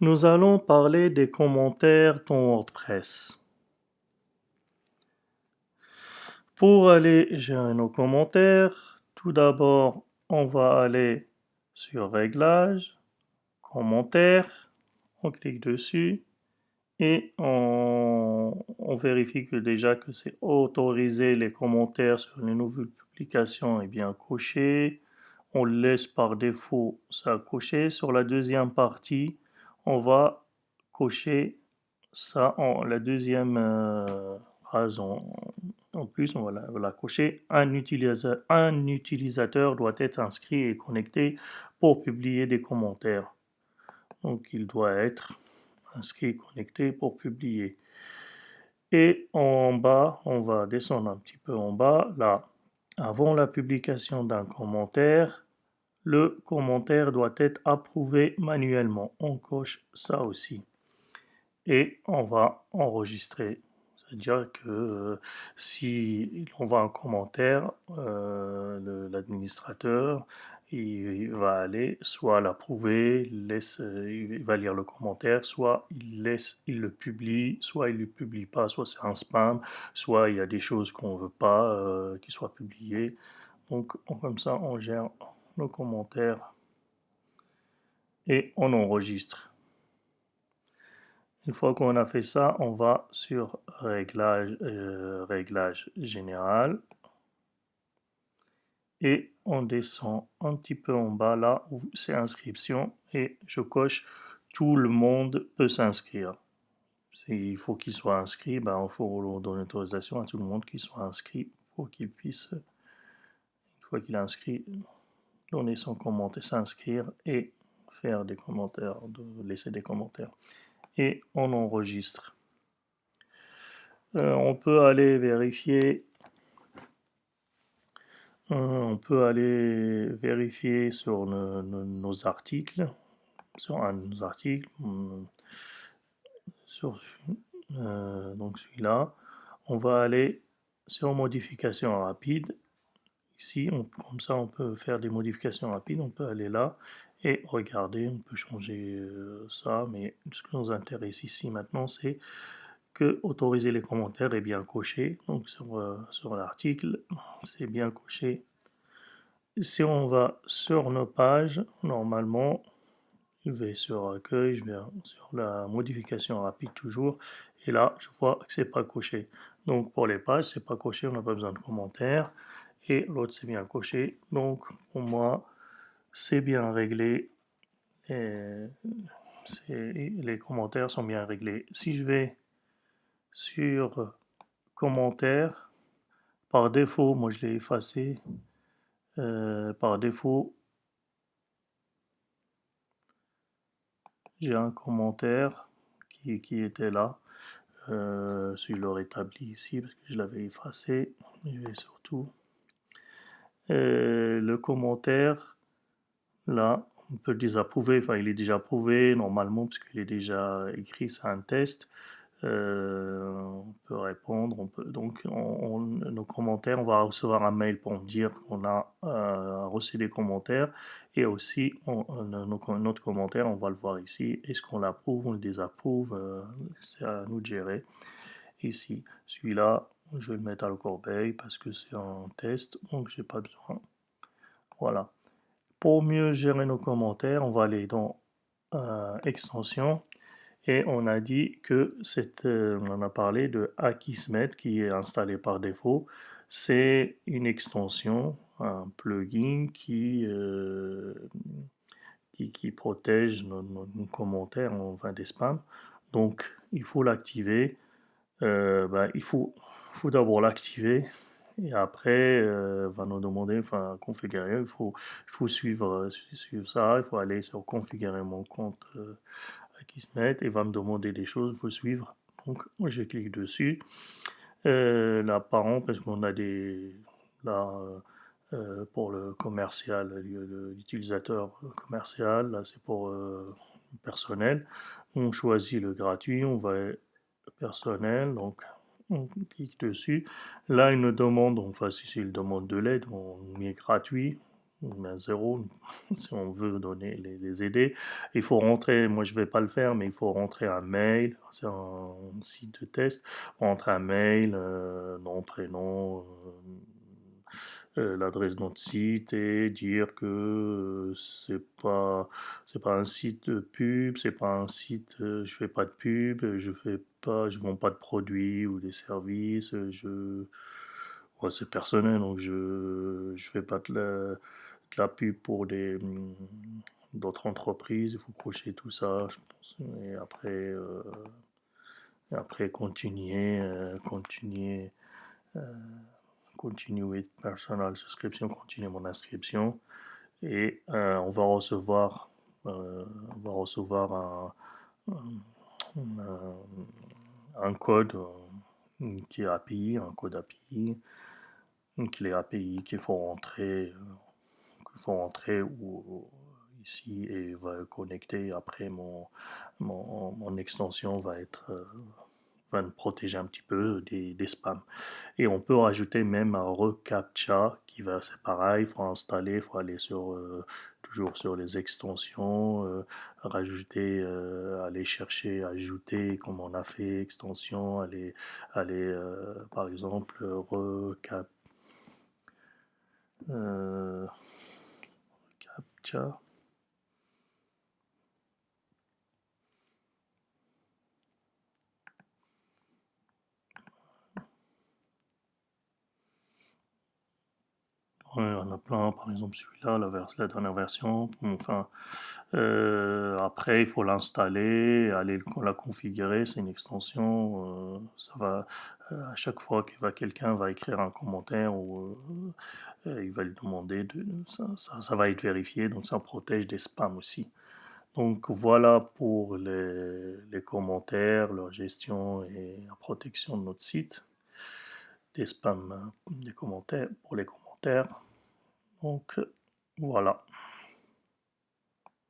Nous allons parler des commentaires dans WordPress. Pour aller gérer nos commentaires, tout d'abord, on va aller sur Réglages, Commentaires, on clique dessus et on vérifie que déjà que c'est autorisé les commentaires sur les nouvelles publications est bien coché. On laisse par défaut ça coché. Sur la deuxième partie, on va cocher ça la deuxième phrase en plus, on va la cocher. Un utilisateur doit être inscrit et connecté pour publier des commentaires. Donc il doit être inscrit et connecté pour publier. Et en bas, on va descendre un petit peu en bas. Là, avant la publication d'un commentaire, le commentaire doit être approuvé manuellement. On coche ça aussi. Et on va enregistrer. C'est-à-dire que si on voit un commentaire, l'administrateur il va aller soit l'approuver, il va lire le commentaire, soit il le publie, soit il ne le publie pas, soit c'est un spam, soit il y a des choses qu'on ne veut pas qui soient publiées. Donc comme ça, on gère nos commentaires et on enregistre. Une fois qu'on a fait ça, on va sur réglage général et on descend un petit peu en bas là où c'est inscription et je coche tout le monde peut s'inscrire. S'il faut qu'il soit inscrit, ben, il faut donner l'autorisation à tout le monde qui soit inscrit pour qu'il puisse, une fois qu'il est inscrit, donner son commentaire, s'inscrire et faire des commentaires, laisser des commentaires. Et on enregistre. On peut aller vérifier sur nos articles, sur un de nos articles, sur donc celui-là. On va aller sur modification rapide. Ici, comme ça, on peut faire des modifications rapides. On peut aller là et regarder. On peut changer ça, mais ce qui nous intéresse ici maintenant, c'est que autoriser les commentaires est bien coché. Donc sur l'article, c'est bien coché. Si on va sur nos pages, normalement, je vais sur accueil, je vais sur la modification rapide toujours, et là, je vois que c'est pas coché. Donc pour les pages, c'est pas coché, on n'a pas besoin de commentaires, et l'autre c'est bien coché. Donc pour moi, c'est bien réglé, et les commentaires sont bien réglés. Si je vais sur commentaires, par défaut, moi je l'ai effacé, par défaut, j'ai un commentaire qui était là. Si je le rétablis ici, parce que je l'avais effacé, je vais surtout. Le commentaire, là, on peut le désapprouver. Enfin, il est déjà approuvé normalement, parce qu'il est déjà écrit, c'est un test. On peut répondre, donc nos commentaires, on va recevoir un mail pour dire qu'on a reçu des commentaires et aussi notre commentaire, on va le voir ici, est-ce qu'on l'approuve, on le désapprouve, c'est à nous de gérer. Ici, celui-là, je vais le mettre à la corbeille parce que c'est un test, donc j'ai pas besoin. Voilà. Pour mieux gérer nos commentaires, on va aller dans extension. Et on a dit que on a parlé de Akismet qui est installé par défaut. C'est une extension, un plugin qui protège nos commentaires, enfin des spams. Donc il faut l'activer. Il faut d'abord l'activer et après va nous demander, enfin configurer. Il faut suivre ça. Il faut aller sur configurer mon compte. Qui se mettent et va me demander des choses, il faut suivre. Donc, moi, je clique dessus. Là, par exemple, parce qu'on a des. Là, pour le commercial, l'utilisateur commercial, là, c'est pour le personnel. On choisit le gratuit, on va personnel, donc on clique dessus. Là, il nous demande, enfin, si c'est une demande de l'aide, on met gratuit. mais 0 si on veut donner, les aider. Il faut rentrer, moi je vais pas le faire, mais il faut rentrer un mail, c'est un site de test, rentrer un mail, nom, prénom, l'adresse de notre site et dire que c'est pas un site de pub, c'est pas un site, je fais pas de pub, je vends pas de produits ou des services, ouais, c'est personnel, donc je fais pas de la pub pour d'autres entreprises, il faut cocher tout ça, je pense. Et après continuer with personal subscription, continuer mon inscription. Et on va recevoir un code qui est API, un code API, une clé API qu'il faut rentrer ici et va connecter. Après, mon extension va me protéger un petit peu des spams. Et on peut rajouter même un reCAPTCHA c'est pareil, il faut installer, il faut aller toujours sur les extensions, aller chercher, ajouter comme on a fait, extension, par exemple, euh, CAPTCHA. Ouais, il y en a plein, par exemple celui-là, la dernière version. Enfin, après, il faut l'installer, aller la configurer. C'est une extension. À chaque fois quelqu'un va écrire un commentaire ou il va lui demander ça va être vérifié. Donc ça protège des spams aussi. Donc voilà pour les commentaires, leur gestion et la protection de notre site. Des spams, des commentaires pour les commentaires. Donc voilà.